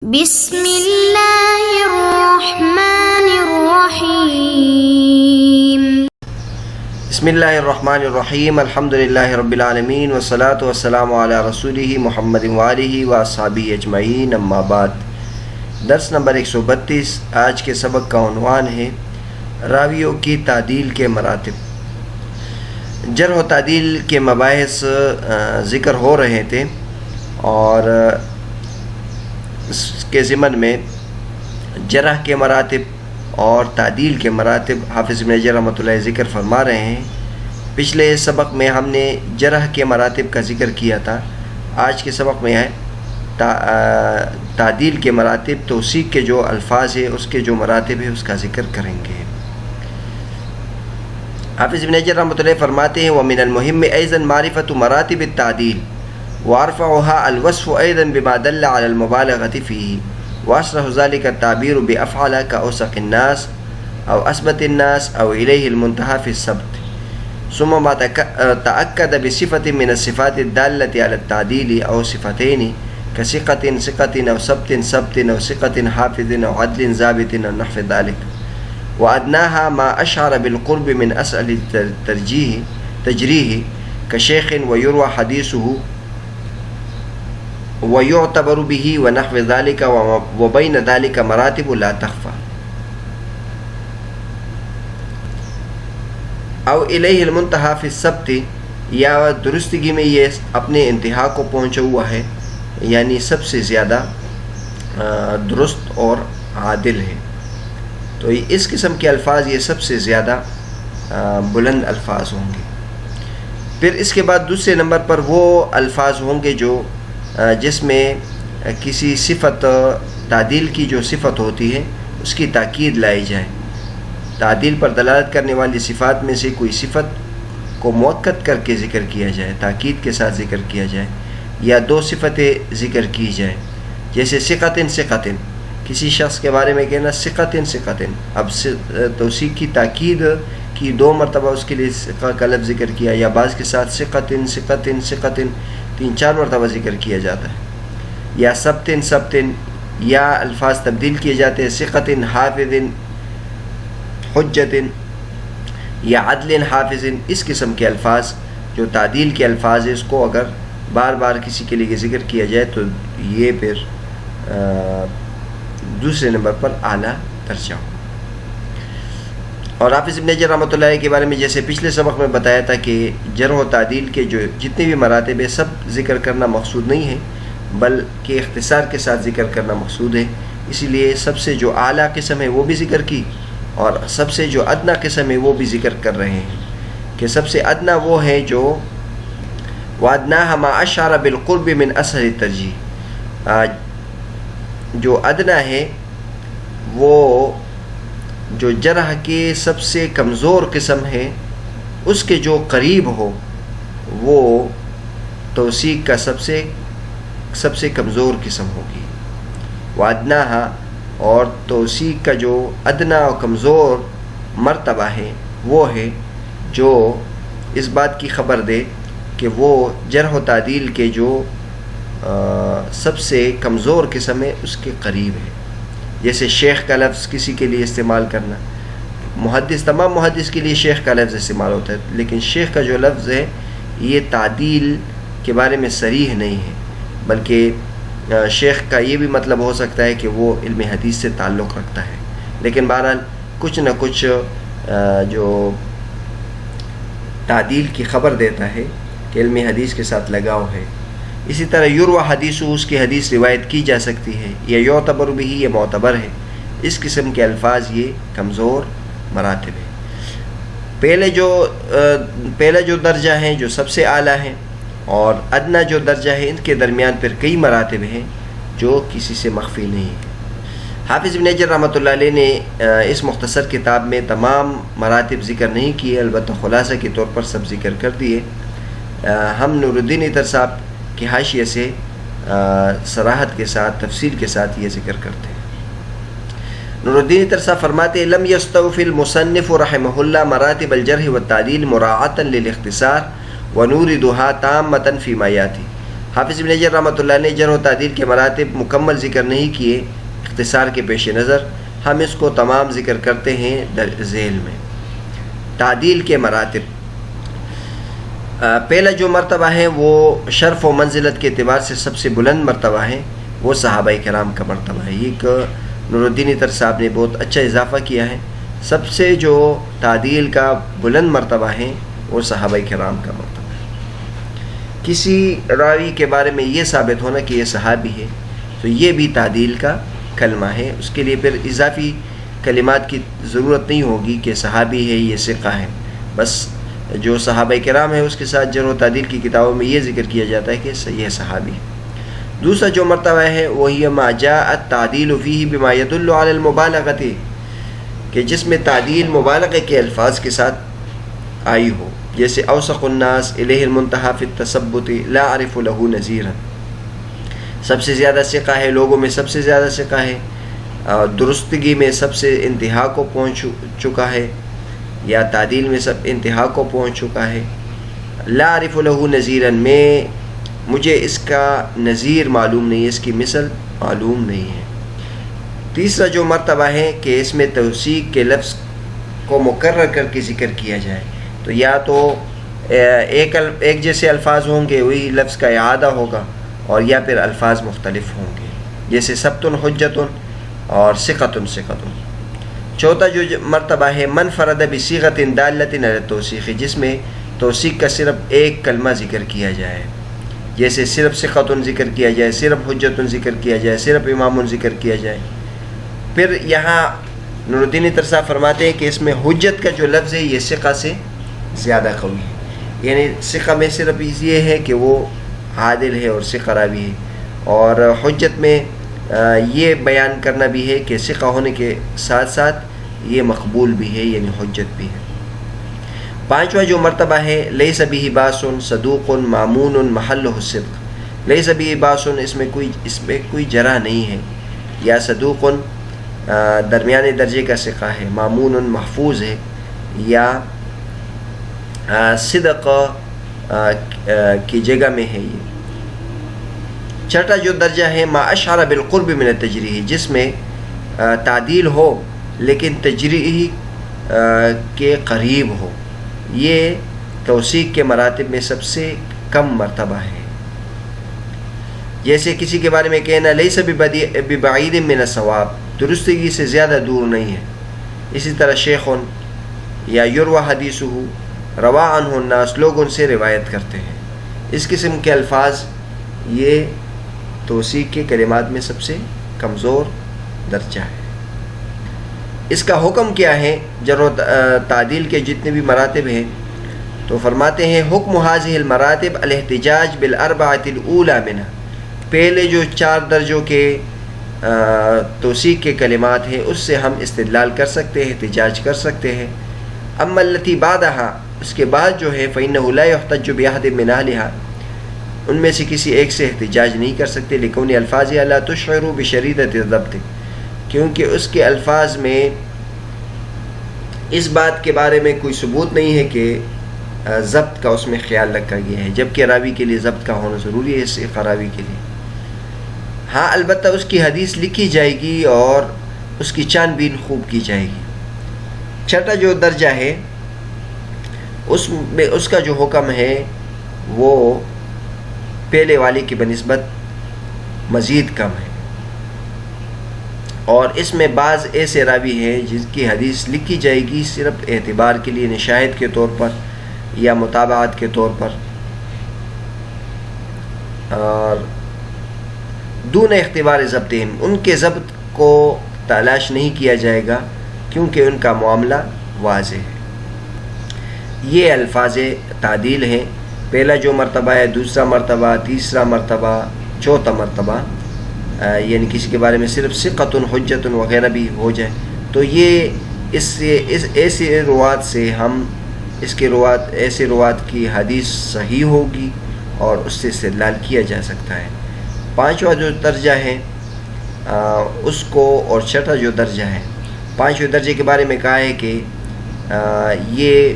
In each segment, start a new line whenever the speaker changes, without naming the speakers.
بسم اللہ الرحمن الرحیم
بسم اللہ الرحمن الرحیم الحمدللہ رب العالمین والصلاة والسلام علی رسولہ محمد وآلہ واصحابہ اجمعین اما بعد۔ درس نمبر 132۔ آج کے سبق کا عنوان ہے راویوں کی تعدیل کے مراتب۔ جرح و تعدیل کے مباحث ذکر ہو رہے تھے اور اس کے ضمن میں جرح کے مراتب اور تعدیل کے مراتب حافظ ابن حجر رحمۃ اللہ ذکر فرما رہے ہیں۔ پچھلے سبق میں ہم نے جرح کے مراتب کا ذکر کیا تھا، آج کے سبق میں ہے تعدیل کے مراتب، توثیق کے جو الفاظ ہیں اس کے جو مراتب ہیں اس کا ذکر کریں گے۔ حافظ ابن حجر رحمۃ اللہ فرماتے ہیں وَمِنَ الْمُهِمِّ أَيْضًا مَعْرِفَةُ مَرَاتِبِ التَّعْدِيلِ وَأَرْفَعُهَا الْوَصْفُ أَيْضًا بِمَا دَلَّ عَلَى الْمُبَالَغَةِ فِيهِ وَأَصْرَحُ ذَلِكَ التَّعْبِيرُ بِأَفْعَلَ كَأَوْسَقِ النَّاسِ أو أثبت الناس أو إليه المنتهى في السبت، ثم ما تأكد بصفة من الصفات الدالة على التعديل أو صفتين كثقة ثقة أو سبت سبت أو ثقة حافظ أو عدل ضابط أو نحو ذلك، وأدناها ما أشعر بالقرب من أسأل تجريه كشيخ ويروى حديثه ويعتبر به ونحو ذلك، وبين ذلك مراتب لا تخفى، او الیہ المنتہا فی السبت، یا درستگی میں یہ اپنے انتہا کو پہنچا ہوا ہے، یعنی سب سے زیادہ درست اور عادل ہے۔ تو اس قسم کے الفاظ یہ سب سے زیادہ بلند الفاظ ہوں گے۔ پھر اس کے بعد دوسرے نمبر پر وہ الفاظ ہوں گے جو جس میں کسی صفت تعدیل کی جو صفت ہوتی ہے اس کی تاکید لائی جائے، تعدیل پر دلالت کرنے والی صفات میں سے کوئی صفت کو مؤکد کر کے ذکر کیا جائے، تاکید کے ساتھ ذکر کیا جائے، یا دو صفتیں ذکر کی جائے، جیسے ثقۃ ثقۃ، کسی شخص کے بارے میں کہنا ثقۃ ثقۃ، اب توثیق کی تاکید کی دو مرتبہ اس کے لیے ثقہ کا لفظ ذکر کیا، یا بعض کے ساتھ ثقۃ ثقۃ ثقۃ 3-4 مرتبہ ذکر کیا جاتا ہے، یا سبت سبت، یا الفاظ تبدیل کیے جاتے ہیں، ثقۃ حافظ حجت یا عدل حافظ۔ اس قسم کے الفاظ جو تعدیل کے الفاظ ہیں اس کو اگر بار بار کسی کے لیے ذکر کیا جائے تو یہ پھر دوسرے نمبر پر اعلیٰ درجہ ہو۔ اور حافظ ابن حجر رحمۃ اللہ کے بارے میں جیسے پچھلے سبق میں بتایا تھا کہ جرح و تعدیل کے جو جتنے بھی مراتب ہیں سب ذکر کرنا مقصود نہیں ہے، بلکہ اختصار کے ساتھ ذکر کرنا مقصود ہے، اسی لیے سب سے جو اعلیٰ قسم ہے وہ بھی ذکر کی اور سب سے جو ادنا قسم ہے وہ بھی ذکر کر رہے ہیں کہ سب سے ادنا وہ ہے جو وَأَدْنَاهَا مَا أَشْعَرَ بِالْقُرْبِ مِنْ أَسْهَلِ التَّرْجِيحِ، جو ادنا ہے وہ جو جرح کے سب سے کمزور قسم ہے اس کے جو قریب ہو وہ توثیق کا سب سے کمزور قسم ہوگی۔ وَأَدْنَاهَا، اور توثیق کا جو ادنا و کمزور مرتبہ ہے وہ ہے جو اس بات کی خبر دے کہ وہ جرح و تعدیل کے جو سب سے کمزور قسم ہے اس کے قریب ہے، جیسے شیخ کا لفظ کسی کے لیے استعمال کرنا، محدث تمام محدث کے لیے شیخ کا لفظ استعمال ہوتا ہے، لیکن شیخ کا جو لفظ ہے یہ تعدیل کے بارے میں صریح نہیں ہے، بلکہ شیخ کا یہ بھی مطلب ہو سکتا ہے کہ وہ علم حدیث سے تعلق رکھتا ہے، لیکن بہرحال کچھ نہ کچھ جو تعدیل کی خبر دیتا ہے کہ علم حدیث کے ساتھ لگاؤ ہے۔ اسی طرح یروى حدیث، اس کی حدیث روایت کی جا سکتی ہے، یا یعتبر بھی یہ معتبر ہے۔ اس قسم کے الفاظ یہ کمزور مراتب ہے۔ پہلا جو درجہ ہیں جو سب سے اعلیٰ ہیں، اور ادنا جو درجہ ہے ان کے درمیان پھر کئی مراتب ہیں جو کسی سے مخفی نہیں ہے۔ حافظ ابن حجر رحمۃ اللہ علیہ نے اس مختصر کتاب میں تمام مراتب ذکر نہیں کیے، البتہ خلاصہ کے طور پر سب ذکر کر دیے۔ ہم نور الدین اطہر صاحب کی حاشیے سے صراحت کے ساتھ تفصیل کے ساتھ یہ ذکر کرتے ہیں۔ نور الدین اطہر صاحب فرماتے ہیں لم يستوفي المصنف رحمہ اللہ مراتب الجرح والتعدیل مراعاة للاختصار ونوردها تامة فيما ياتي۔ حافظ ابن حجر رحمۃ اللہ نے جرح و تعدیل کے مراتب مکمل ذکر نہیں کیے اختصار کے پیش نظر، ہم اس کو تمام ذکر کرتے ہیں در ذیل میں۔ تعدیل کے مراتب، پہلا جو مرتبہ ہے وہ شرف و منزلت کے اعتبار سے سب سے بلند مرتبہ ہے، وہ صحابہ کرام کا مرتبہ ہے۔ یہ نور الدین عطر صاحب نے بہت اچھا اضافہ کیا ہے۔ سب سے جو تعدیل کا بلند مرتبہ ہے وہ صحابہ کرام کا مرتبہ ہے۔ کسی راوی کے بارے میں یہ ثابت ہونا کہ یہ صحابی ہے تو یہ بھی تعدیل کا کلمہ ہے، اس کے لیے پھر اضافی کلمات کی ضرورت نہیں ہوگی کہ صحابی ہے یہ ثقہ ہے، بس جو صحابہ کرام ہے اس کے ساتھ جرح و تعدیل کی کتابوں میں یہ ذکر کیا جاتا ہے کہ یہ صحابی ہے۔ دوسرا جو مرتبہ ہے وہی ما جاء التعدیل فیہ بما يدل علی المبالغۃ، کہ جس میں تعدیل مبالغے کے الفاظ کے ساتھ آئی ہو، جیسے اوثق الناس الیہ المنتہی فی التثبت لا اعرف له نظیرا، سب سے زیادہ ثقہ ہے، لوگوں میں سب سے زیادہ ثقہ ہے، درستگی میں سب سے انتہا کو پہنچ چکا ہے، یا تعدیل میں سب انتہا کو پہنچ چکا ہے۔ لا اعرف له نظیرا، مجھے اس کا نظیر معلوم نہیں ہے، اس کی مثل معلوم نہیں ہے۔ تیسرا جو مرتبہ ہے کہ اس میں توثیق کے لفظ کو مکرر کر کے ذکر کیا جائے، تو یا تو ایک جیسے الفاظ ہوں گے وہی لفظ کا اعادہ ہوگا، اور یا پھر الفاظ مختلف ہوں گے، جیسے ثبت حجت اور ثقۃ ثقۃ۔ چوتھا جو مرتبہ ہے منفرد بصیغۃ دالۃ علی التوثیق، جس میں توثیق کا صرف ایک کلمہ ذکر کیا جائے، جیسے صرف ثقۃ ذکر کیا جائے، صرف حجت ذکر کیا جائے، صرف امام ذکر کیا جائے۔ پھر یہاں نور الدین عطر صاحب فرماتے ہیں کہ اس میں حجت کا جو لفظ ہے یہ ثقہ سے زیادہ قوی ہے، یعنی ثقہ میں صرف یہ ہے کہ وہ عادل ہے اور ثقہ راوی ہے، اور حجت میں یہ بیان کرنا بھی ہے کہ ثقہ ہونے کے ساتھ ساتھ یہ مقبول بھی ہے، یعنی حجت بھی ہے۔ پانچواں جو مرتبہ ہے لیس بہ باس صدوق مامون محلہ الصدق، لیس بہ باس، اس میں کوئی جرح نہیں ہے، یا صدوق درمیانے درجے کا ثقہ ہے، مامون محفوظ ہے، یا صدق کی جگہ میں ہے۔ یہ چھٹا جو درجہ ہے ما اشعر بالقرب من التجریح، جس میں تعدیل ہو لیکن تجریح کے قریب ہو، یہ توثیق کے مراتب میں سب سے کم مرتبہ ہے۔ جیسے کسی کے بارے میں کہنا لیس ببعید من الصواب، درستگی سے زیادہ دور نہیں ہے۔ اسی طرح شیخ یا یروى حدیثہ روا عنہ الناس، لوگ ان سے روایت کرتے ہیں۔ اس قسم کے الفاظ یہ توثیق کے کلمات میں سب سے کمزور درجہ ہے۔ اس کا حکم کیا ہے؟ جرح و تعدیل کے جتنے بھی مراتب ہیں تو فرماتے ہیں حکم هذه المراتب الاحتجاج بالاربعۃ الاولى منها، پہلے جو 4 درجوں کے توثیق کے کلمات ہیں اس سے ہم استدلال کر سکتے ہیں، احتجاج کر سکتے ہیں۔ اما التي بعدها، اس کے بعد جو ہے فإنه لا يحتج بأحد من أهلها، ان میں سے کسی ایک سے احتجاج نہیں کر سکتے، لکون الفاظ لا تشعر بشریدۃ الضبط، کیونکہ اس کے الفاظ میں اس بات کے بارے میں کوئی ثبوت نہیں ہے کہ ضبط کا اس میں خیال رکھا گیا ہے، جبکہ راوی کے لیے ضبط کا ہونا ضروری ہے، اس راوی کے لیے۔ ہاں البتہ اس کی حدیث لکھی جائے گی اور اس کی چھان بین خوب کی جائے گی۔ چھٹا جو درجہ ہے اس میں اس کا جو حکم ہے وہ پہلے والے کی بنسبت مزید کم ہے، اور اس میں بعض ایسے راوی ہیں جن کی حدیث لکھی جائے گی صرف اعتبار کے لیے، شاہد کے طور پر یا متابعات کے طور پر، اور دون اختبار ضبطہم، ان کے ضبط کو تلاش نہیں کیا جائے گا کیونکہ ان کا معاملہ واضح ہے۔ یہ الفاظ تعدیل ہیں، پہلا جو مرتبہ ہے، دوسرا مرتبہ، تیسرا مرتبہ، چوتھا مرتبہ، یعنی کسی کے بارے میں صرف ثقۃ حجت وغیرہ بھی ہو جائے تو یہ اس ایسے روات سے ہم ایسے روات کی حدیث صحیح ہوگی اور اس سے استدلال کیا جا سکتا ہے۔ پانچواں جو درجہ ہے اس کو، اور چھٹا جو درجہ ہے، پانچویں درجے کے بارے میں کہا ہے کہ یہ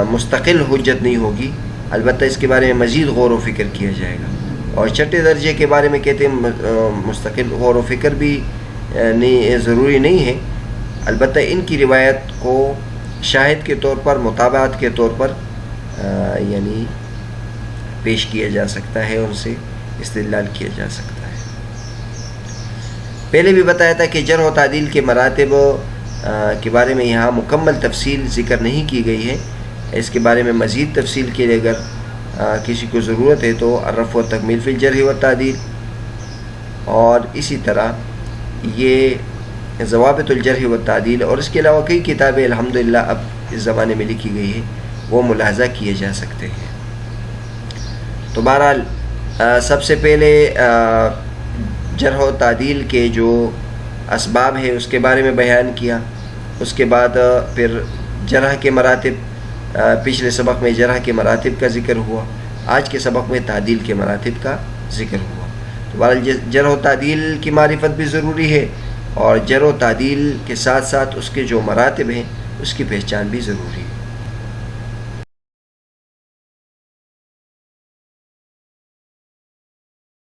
مستقل حجت نہیں ہوگی، البتہ اس کے بارے میں مزید غور و فکر کیا جائے گا، اور چھٹے درجے کے بارے میں کہتے ہیں مستقل غور و فکر بھی ضروری نہیں ہے، البتہ ان کی روایت کو شاہد کے طور پر، متابعت کے طور پر یعنی پیش کیا جا سکتا ہے، ان سے استدلال کیا جا سکتا ہے۔ پہلے بھی بتایا تھا کہ جرح و تعدیل کے مراتب کے بارے میں یہاں مکمل تفصیل ذکر نہیں کی گئی ہے، اس کے بارے میں مزید تفصیل کے لیے اگر کسی کو ضرورت ہے تو الرفع و تکمیل فی الجرح و تعدیل، اور اسی طرح یہ ضوابط الجرح و تعدیل اور اس کے علاوہ کئی کتابیں الحمدللہ اب اس زمانے میں لکھی گئی ہے، وہ ملاحظہ کیے جا سکتے ہیں۔ تو بہرحال سب سے پہلے جرح و تعدیل کے جو اسباب ہیں اس کے بارے میں بیان کیا، اس کے بعد پھر جرح کے مراتب، پچھلے سبق میں جرح کے مراتب کا ذکر ہوا، آج کے سبق میں تعدیل کے مراتب کا ذکر ہوا۔ تو بہرحال جرح و تعدیل کی معرفت بھی ضروری ہے، اور جرح و تعدیل کے ساتھ ساتھ اس کے جو مراتب ہیں اس کی پہچان بھی ضروری ہے۔